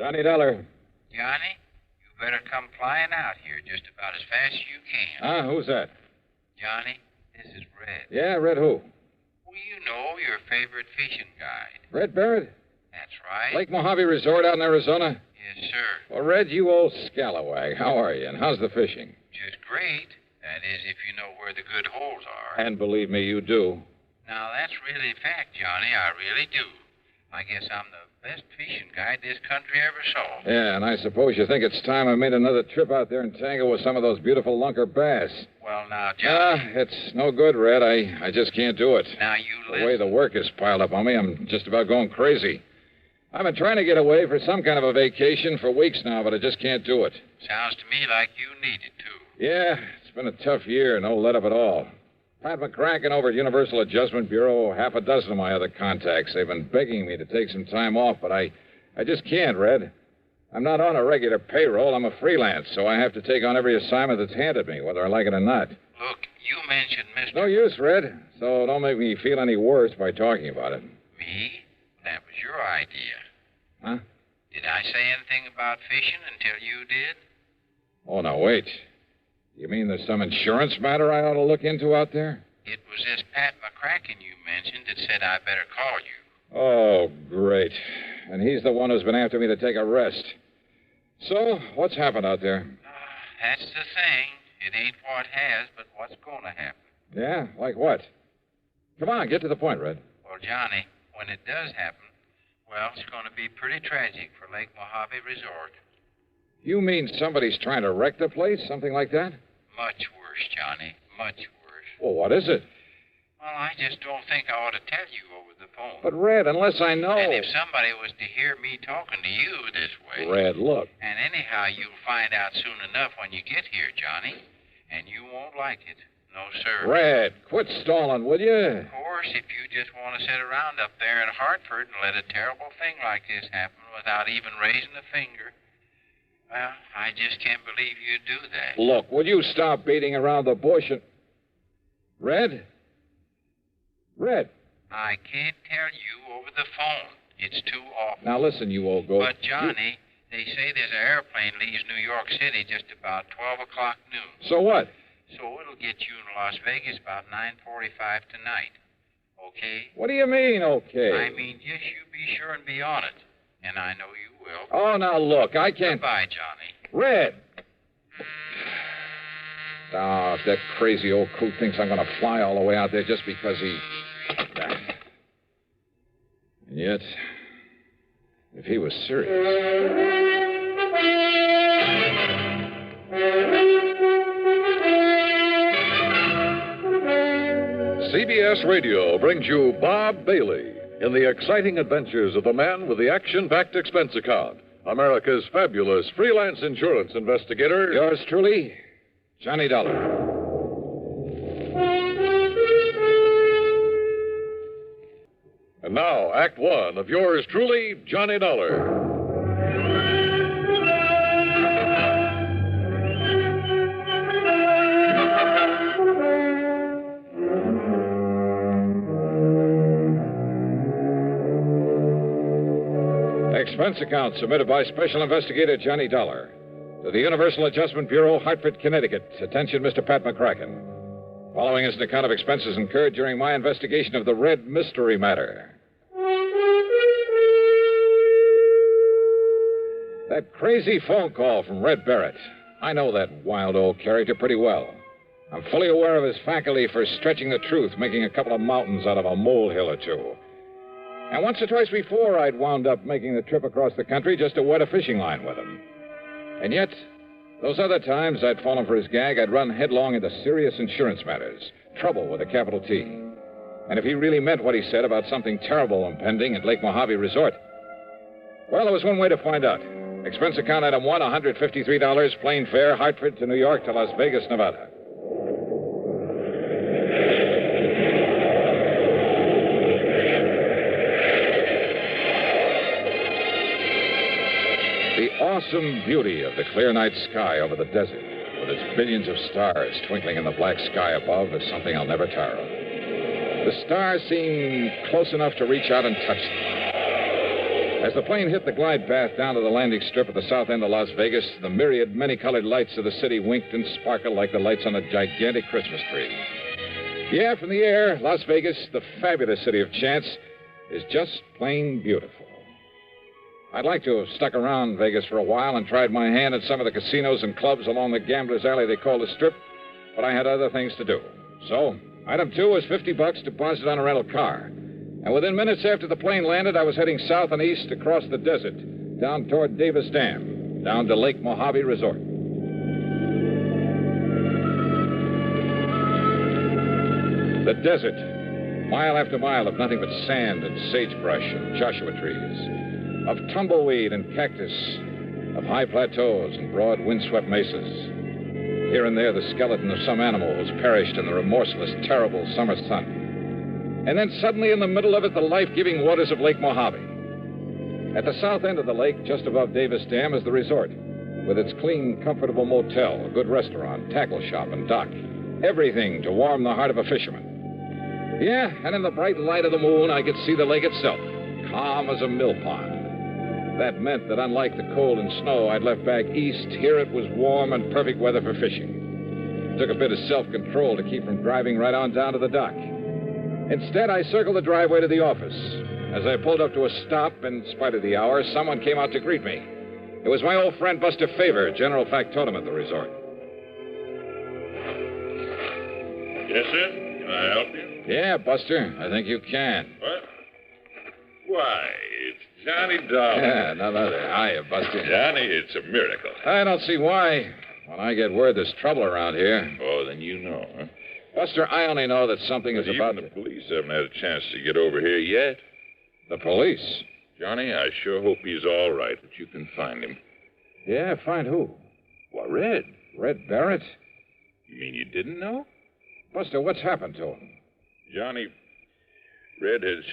Johnny Dollar. Johnny, you better come flying out here just about as fast as you can. Who's that? Johnny, this is Red. Yeah, Red who? Well, you know, your favorite fishing guide. Red Barrett? That's right. Lake Mojave Resort out in Arizona? Yes, sir. Well, Red, you old scalawag. How are you, and how's the fishing? Just great. That is, if you know where the good holes are. And believe me, you do. Now, that's really a fact, Johnny. I really do. I guess I'm the best fishing guide this country ever saw. Yeah, and I suppose you think it's time I made another trip out there and tangle with some of those beautiful lunker bass. Well, now, Johnny... It's no good, Red. I just can't do it. Now, you listen... The way the work is piled up on me, I'm just about going crazy. I've been trying to get away for some kind of a vacation for weeks now, but I just can't do it. Sounds to me like you need it, too. Yeah, it's been a tough year, no let up at all. Pat McCracken over at Universal Adjustment Bureau, half a dozen of my other contacts. They've been begging me to take some time off, but I just can't, Red. I'm not on a regular payroll. I'm a freelance, so I have to take on every assignment that's handed me, whether I like it or not. Look, you mentioned Mr... No use, Red, so don't make me feel any worse by talking about it. Me? That was your idea. Huh? Did I say anything about fishing until you did? Oh, no, wait. You mean there's some insurance matter I ought to look into out there? It was this Pat McCracken you mentioned that said I better call you. Oh, great. And he's the one who's been after me to take a rest. So, what's happened out there? That's the thing. It ain't what has, but what's going to happen. Yeah? Like what? Come on, get to the point, Red. Well, Johnny, when it does happen, well, it's going to be pretty tragic for Lake Mojave Resort. You mean somebody's trying to wreck the place? Something like that? Much worse, Johnny. Much worse. Well, what is it? Well, I just don't think I ought to tell you over the phone. But, Red, unless I know... And if somebody was to hear me talking to you this way... Red, look. And anyhow, you'll find out soon enough when you get here, Johnny. And you won't like it. No, sir. Red, quit stalling, will you? Of course, if you just want to sit around up there in Hartford and let a terrible thing like this happen without even raising a finger... Well, I just can't believe you'd do that. Look, will you stop beating around the bush and... Red? Red? I can't tell you over the phone. It's too awful. Now listen, you old goat. But, Johnny, they say there's an airplane leaves New York City just about 12 o'clock noon. So what? So it'll get you in Las Vegas about 9:45 tonight. Okay? What do you mean, okay? I mean, just you be sure and be on it. And I know you will. Oh, now look, I can't... Goodbye, Johnny. Red! Oh, if that crazy old coot thinks I'm going to fly all the way out there just because he... And yet, if he was serious... CBS Radio brings you Bob Bailey in the exciting adventures of the man with the action-packed expense account, America's fabulous freelance insurance investigator. Yours truly, Johnny Dollar. And now, Act One of yours truly, Johnny Dollar. Expense account submitted by Special Investigator Johnny Dollar to the Universal Adjustment Bureau, Hartford, Connecticut. Attention, Mr. Pat McCracken. Following is an account of expenses incurred during my investigation of the Red Mystery matter. That crazy phone call from Red Barrett. I know that wild old character pretty well. I'm fully aware of his faculty for stretching the truth, making a couple of mountains out of a molehill or two. And once or twice before, I'd wound up making the trip across the country just to wet a fishing line with him. And yet, those other times I'd fallen for his gag, I'd run headlong into serious insurance matters. Trouble with a capital T. And if he really meant what he said about something terrible impending at Lake Mojave Resort, well, there was one way to find out. Expense account item 1, $153, plane fare, Hartford to New York to Las Vegas, Nevada. The awesome beauty of the clear night sky over the desert, with its billions of stars twinkling in the black sky above, is something I'll never tire of. The stars seem close enough to reach out and touch them. As the plane hit the glide path down to the landing strip at the south end of Las Vegas, the myriad many-colored lights of the city winked and sparkled like the lights on a gigantic Christmas tree. Yeah, from the air, Las Vegas, the fabulous city of chance, is just plain beautiful. I'd like to have stuck around Vegas for a while and tried my hand at some of the casinos and clubs along the gambler's alley they call the Strip, but I had other things to do. So, item 2 was $50 deposited on a rental car. And within minutes after the plane landed, I was heading south and east across the desert, down toward Davis Dam, down to Lake Mojave Resort. The desert, mile after mile of nothing but sand and sagebrush and Joshua trees, of tumbleweed and cactus, of high plateaus and broad windswept mesas. Here and there, the skeleton of some animal was perished in the remorseless, terrible summer sun. And then suddenly in the middle of it, the life-giving waters of Lake Mojave. At the south end of the lake, just above Davis Dam, is the resort, with its clean, comfortable motel, a good restaurant, tackle shop, and dock. Everything to warm the heart of a fisherman. Yeah, and in the bright light of the moon, I could see the lake itself, calm as a mill pond. That meant that unlike the cold and snow I'd left back east, here it was warm and perfect weather for fishing. It took a bit of self-control to keep from driving right on down to the dock. Instead, I circled the driveway to the office. As I pulled up to a stop, in spite of the hour, someone came out to greet me. It was my old friend Buster Favor, general factotum at the resort. Yes, sir? Can I help you? Yeah, Buster, I think you can. What? Why, it's Johnny Dollar. Yeah, none other. Hiya, Buster. Johnny, it's a miracle. I don't see why. When I get word there's trouble around here. Oh, then you know, huh? Buster, I only know that something is about Even the police haven't had a chance to get over here yet. The police? Johnny, I sure hope he's all right, but you can find him. Yeah, find who? Why, Red. Red Barrett? You mean you didn't know? Buster, what's happened to him? Johnny, Red has...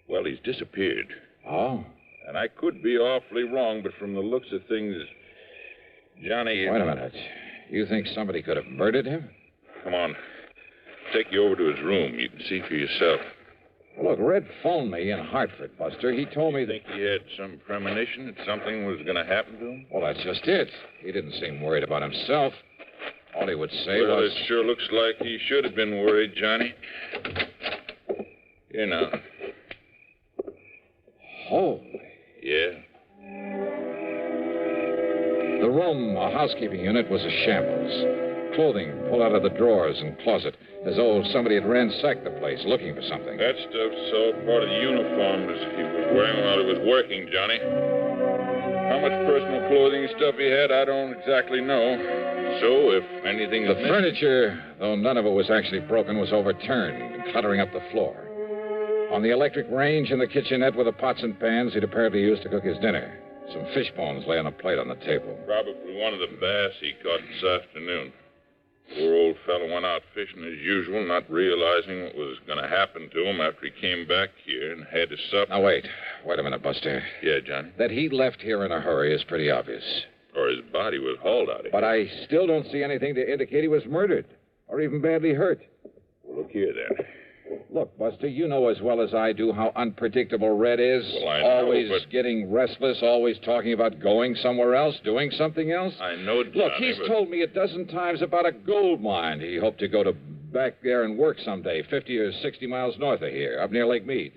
Well, he's disappeared. Oh? And I could be awfully wrong, but from the looks of things, Johnny... Wait a minute. You think somebody could have murdered him? Come on. Take you over to his room. You can see for yourself. Well, look, Red phoned me in Hartford, Buster. He told me that... Think he had some premonition that something was going to happen to him? Well, that's just it. He didn't seem worried about himself. All he would say Well, was... it sure looks like he should have been worried, Johnny. Here now. Holy. Yeah? The room, a housekeeping unit, was a shambles. Clothing pulled out of the drawers and closet, as though somebody had ransacked the place looking for something. That stuff's all part of the uniform as he was wearing while he was working, Johnny. How much personal clothing stuff he had, I don't exactly know. So, if anything... The furniture, though none of it was actually broken, was overturned and cluttering up the floor. On the electric range in the kitchenette were the pots and pans he'd apparently used to cook his dinner. Some fish bones lay on a plate on the table. Probably one of the bass he caught this afternoon. Poor old fellow went out fishing as usual, not realizing what was going to happen to him after he came back here and had his supper. Now, wait a minute, Buster. Yeah, Johnny? That he left here in a hurry is pretty obvious. Or his body was hauled out of here. But I still don't see anything to indicate he was murdered or even badly hurt. Well, look here, then. Look, Buster, you know as well as I do how unpredictable Red is. Well, I know, always but... getting restless, always talking about going somewhere else, doing something else. I know, Johnny, Look, he's told me a dozen times about a gold mine he hoped to go to back there and work someday, 50 or 60 miles north of here, up near Lake Mead.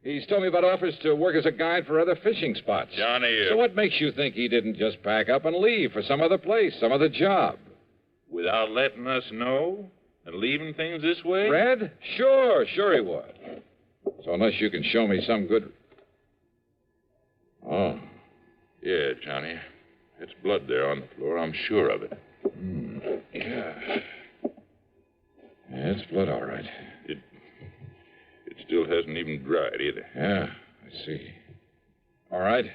He's told me about offers to work as a guide for other fishing spots. Johnny... So what makes you think he didn't just pack up and leave for some other place, some other job? Without letting us know? And leaving things this way? Red? Sure he would. So unless you can show me some good... Oh. Yeah, Johnny. It's blood there on the floor. I'm sure of it. Yeah. It's blood, all right. It still hasn't even dried either. Yeah, I see. All right.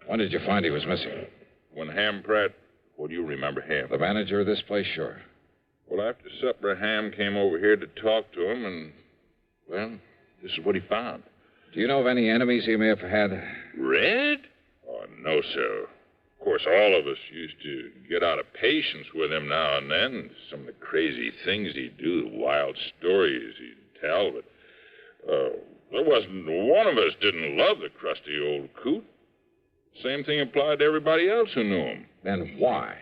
When did you find he was missing? When Ham Pratt... Well, you remember Ham. The manager of this place, sure. Well, after supper, Ham came over here to talk to him, and, well, this is what he found. Do you know of any enemies he may have had? Red? Oh, no, sir. Of course, all of us used to get out of patience with him now and then. Some of the crazy things he'd do, the wild stories he'd tell, but, There wasn't one of us didn't love the crusty old coot. Same thing applied to everybody else who knew him. Then why?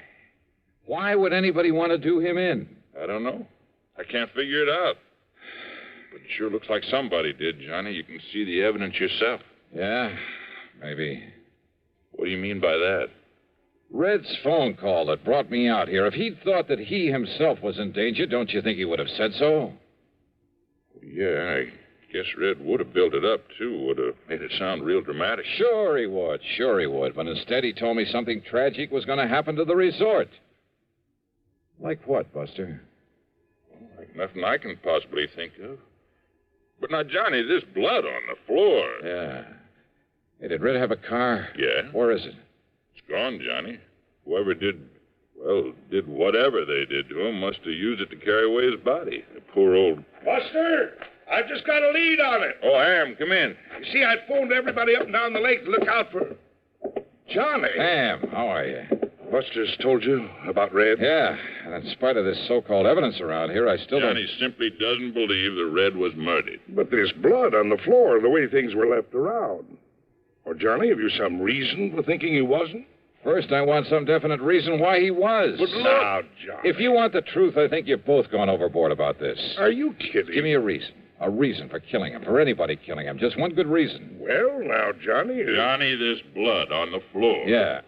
Why would anybody want to do him in? I don't know. I can't figure it out. But it sure looks like somebody did, Johnny. You can see the evidence yourself. Yeah, maybe. What do you mean by that? Red's phone call that brought me out here. If he'd thought that he himself was in danger, don't you think he would have said so? Yeah, I guess Red would have built it up, too. Would have made it sound real dramatic. Sure he would. But instead he told me something tragic was going to happen to the resort. Like what, Buster? Like nothing I can possibly think of. But now, Johnny, this blood on the floor. Yeah. Hey, did Red have a car? Yeah. Where is it? It's gone, Johnny. Whoever did whatever they did to him must have used it to carry away his body. The poor old... Buster, I've just got a lead on it. Oh, Ham, come in. You see, I phoned everybody up and down the lake to look out for Johnny. Ham, how are you? Buster's told you about Red? Yeah, and in spite of this so-called evidence around here, I still Johnny simply doesn't believe that Red was murdered. But there's blood on the floor, the way things were left around. Or, Johnny, have you some reason for thinking he wasn't? First, I want some definite reason why he was. But now, Johnny. If you want the truth, I think you've both gone overboard about this. Are you kidding? Give me a reason. A reason for killing him, for anybody killing him. Just one good reason. Well, now, Johnny... Johnny, this blood on the floor. Yeah.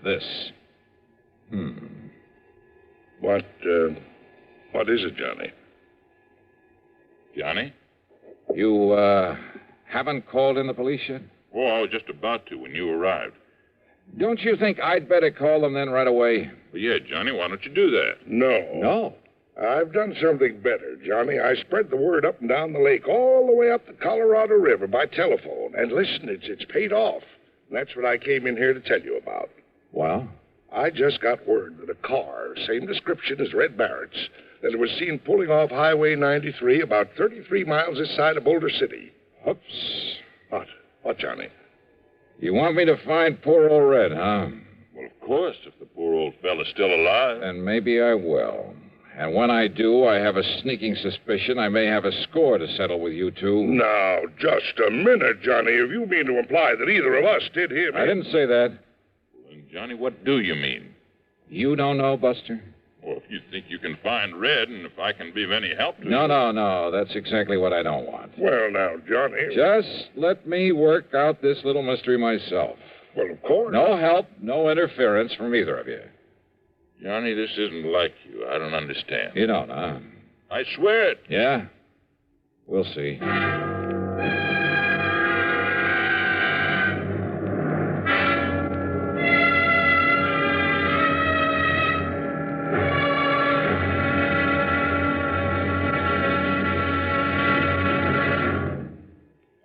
This. What is it, Johnny? Johnny? You, haven't called in the police yet? Oh, I was just about to when you arrived. Don't you think I'd better call them then right away? Well, yeah, Johnny, why don't you do that? No. I've done something better, Johnny. I spread the word up and down the lake, all the way up the Colorado River by telephone. And listen, it's paid off. And that's what I came in here to tell you about. Well? I just got word that a car, same description as Red Barrett's, that was seen pulling off Highway 93 about 33 miles this side of Boulder City. Oops. What, Johnny? You want me to find poor old Red, huh? Well, of course, if the poor old fella's still alive. And maybe I will. And when I do, I have a sneaking suspicion I may have a score to settle with you two. Now, just a minute, Johnny. If you mean to imply that either of us did him... I didn't say that. Well, Johnny, what do you mean? You don't know, Buster? Well, if you think you can find Red, and if I can be of any help to you... No. That's exactly what I don't want. Well, now, Johnny... Just let me work out this little mystery myself. Well, of course. No help, no interference from either of you. Johnny, this isn't like you. I don't understand. You don't, huh? I swear it. Yeah? We'll see.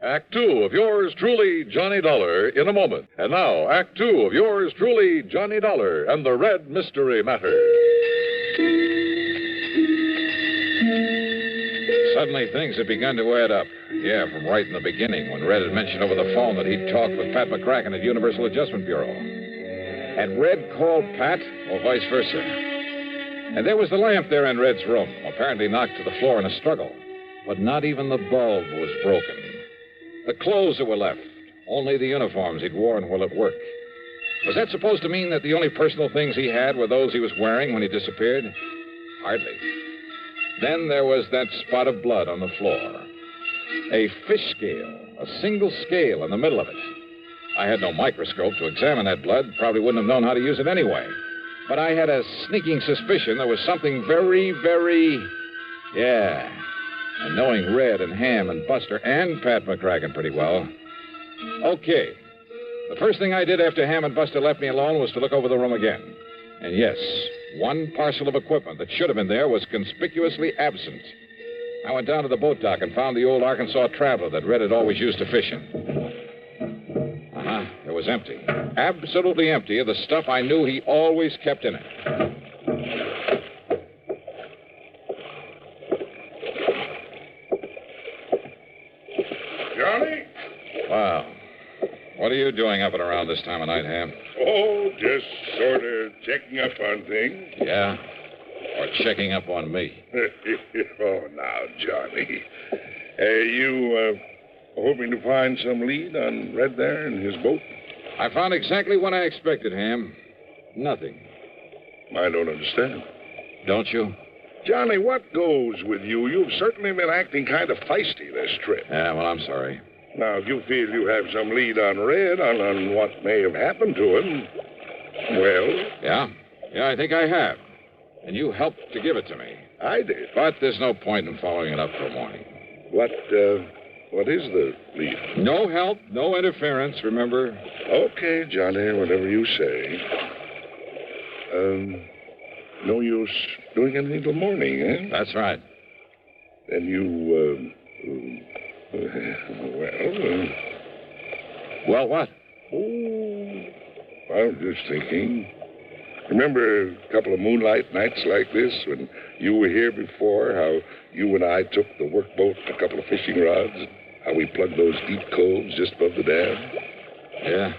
Act Two of yours truly, Johnny Dollar, in a moment. And now, Act Two of yours truly, Johnny Dollar, and the Red Mystery Matter. Suddenly, things had begun to add up. Yeah, from right in the beginning, when Red had mentioned over the phone that he'd talked with Pat McCracken at Universal Adjustment Bureau. Had Red called Pat, or vice versa? And there was the lamp there in Red's room, apparently knocked to the floor in a struggle. But not even the bulb was broken. The clothes that were left, only the uniforms he'd worn while at work. Was that supposed to mean that the only personal things he had were those he was wearing when he disappeared? Hardly. Then there was that spot of blood on the floor. A fish scale, a single scale in the middle of it. I had no microscope to examine that blood, probably wouldn't have known how to use it anyway. But I had a sneaking suspicion there was something very, very... Yeah. And knowing Red and Ham and Buster and Pat McCracken pretty well. Okay. The first thing I did after Ham and Buster left me alone was to look over the room again. And yes, one parcel of equipment that should have been there was conspicuously absent. I went down to the boat dock and found the old Arkansas Traveler that Red had always used to fish in. It was empty. Absolutely empty of the stuff I knew he always kept in it. Johnny? Wow. What are you doing up and around this time of night, Ham? Oh, just sort of checking up on things. Yeah? Or checking up on me? Oh, now, Johnny. You hoping to find some lead on Red there and his boat? I found exactly what I expected, Ham. Nothing. I don't understand. Don't you? Johnny, what goes with you? You've certainly been acting kind of feisty this trip. Yeah, well, I'm sorry. Now, if you feel you have some lead on Red, on what may have happened to him, well... Yeah? Yeah, I think I have. And you helped to give it to me. I did. But there's no point in following it up till morning. What is the lead? No help, no interference, remember? Okay, Johnny, whatever you say. No use doing anything till morning, eh? That's right. Then you, Well, what? Oh, I was just thinking. Remember a couple of moonlight nights like this when you were here before, how you and I took the workboat and a couple of fishing rods, how we plugged those deep coves just above the dam? Yeah.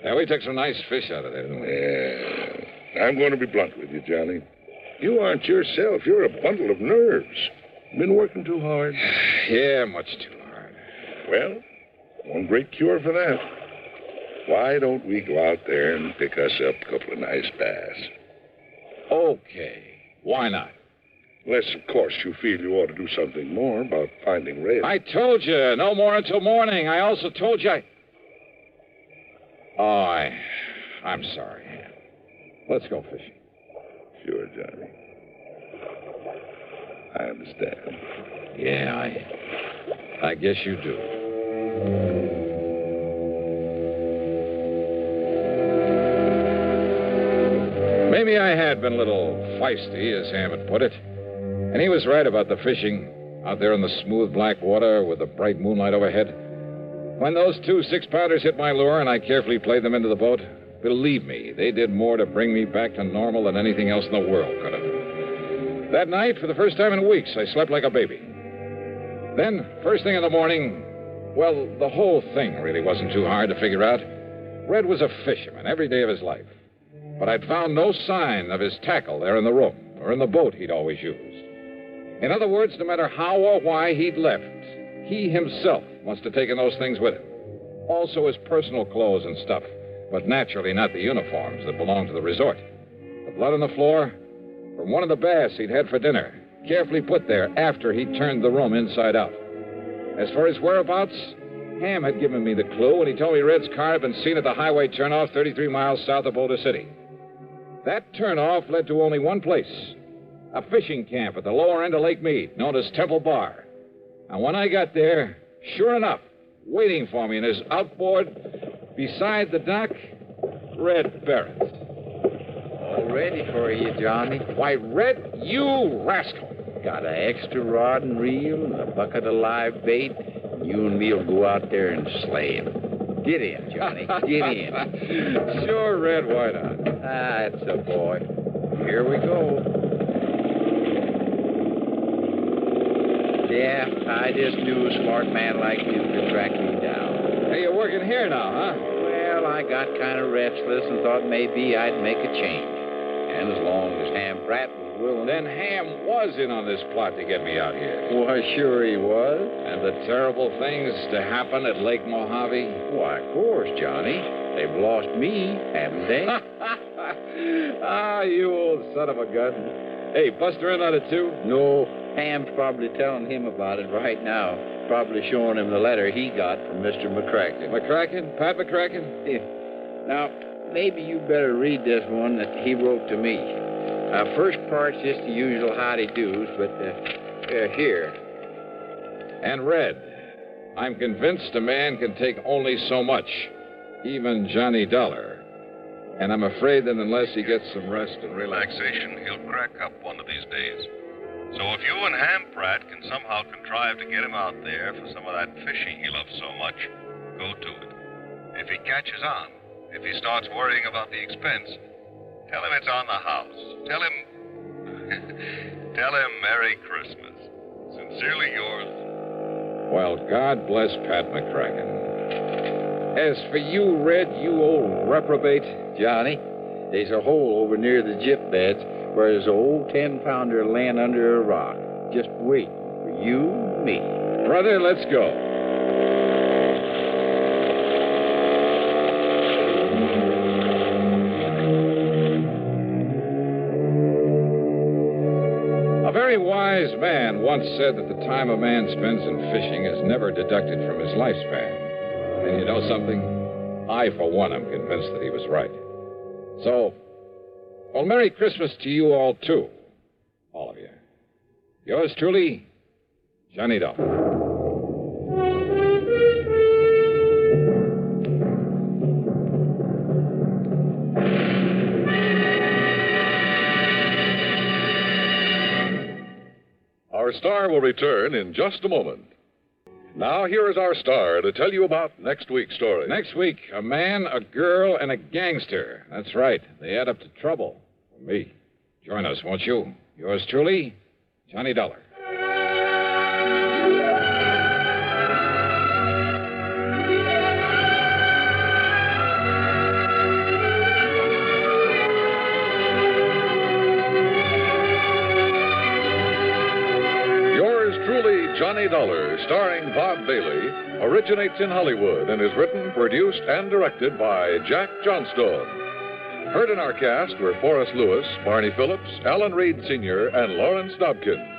Yeah, we took some nice fish out of there, didn't we? Yeah. I'm going to be blunt with you, Johnny. You aren't yourself. You're a bundle of nerves. Been working too hard? Yeah, much too hard. Well, one great cure for that. Why don't we go out there and pick us up a couple of nice bass? Okay. Why not? Unless, of course, you feel you ought to do something more about finding Red. I told you, no more until morning. I also told you I'm sorry. Let's go fishing. Sure, Johnny. I understand. Yeah, I guess you do. Maybe I had been a little feisty, as Ham had put it. And he was right about the fishing out there in the smooth black water with the bright moonlight overhead. When those 2 6-pounders hit my lure and I carefully played them into the boat, believe me, they did more to bring me back to normal than anything else in the world could have. That night, for the first time in weeks, I slept like a baby. Then, first thing in the morning, well, the whole thing really wasn't too hard to figure out. Red was a fisherman every day of his life. But I'd found no sign of his tackle there in the room or in the boat he'd always used. In other words, no matter how or why he'd left, he himself must have taken those things with him. Also his personal clothes and stuff, but naturally not the uniforms that belonged to the resort. The blood on the floor from one of the bass he'd had for dinner, carefully put there after he turned the room inside out. As for his whereabouts, Ham had given me the clue when he told me Red's car had been seen at the highway turnoff 33 miles south of Boulder City. That turnoff led to only one place, a fishing camp at the lower end of Lake Mead, known as Temple Bar. And when I got there, sure enough, waiting for me in his outboard beside the dock, Red Barrett. All ready for you, Johnny. Why, Red, you rascal. Got an extra rod and reel and a bucket of live bait. You and me'll go out there and slay him. Get in, Johnny. Get in. Sure, Red, why not? That's a boy. Here we go. Yeah, I just knew a smart man like you could track me down. Hey, you're working here now, huh? Well, I got kind of restless and thought maybe I'd make a change. And as long as Ham Pratt was willing... Then Ham was in on this plot to get me out here. Why, sure he was. And the terrible things to happen at Lake Mojave? Why, of course, Johnny. They've lost me, haven't they? Ah, you old son of a gun. Hey, Buster in on it, too? No, Ham's probably telling him about it right now. Probably showing him the letter he got from Mr. McCracken. McCracken? Pat McCracken? Yeah. Now, maybe you better read this one that he wrote to me. First part's just the usual howdy-do's, but here. And Red, I'm convinced a man can take only so much, even Johnny Dollar. And I'm afraid that unless he gets some rest and Relaxation, he'll crack up one of these days. So if you and Ham Pratt can somehow contrive to get him out there for some of that fishing he loves so much, go to it. If he catches on, if he starts worrying about the expense, tell him it's on the house. Tell him Merry Christmas. Sincerely yours. Well, God bless Pat McCracken. As for you, Red, you old reprobate... Johnny, there's a hole over near the gyp beds where there's an old 10-pounder laying under a rock, just waiting for you and me. Brother, let's go. A very wise man once said that the time a man spends in fishing is never deducted from his lifespan. And you know something? I, for one, am convinced that he was right. So, well, Merry Christmas to you all, too. All of you. Yours truly, Johnny Dollar. Our star will return in just a moment. Now, here is our star to tell you about next week's story. Next week, a man, a girl, and a gangster. That's right. They add up to trouble. For me. Join us, won't you? Yours truly, Johnny Dollar. Johnny Dollar, starring Bob Bailey, originates in Hollywood and is written, produced, and directed by Jack Johnstone. Heard in our cast were Forrest Lewis, Barney Phillips, Alan Reed Sr., and Lawrence Dobkin.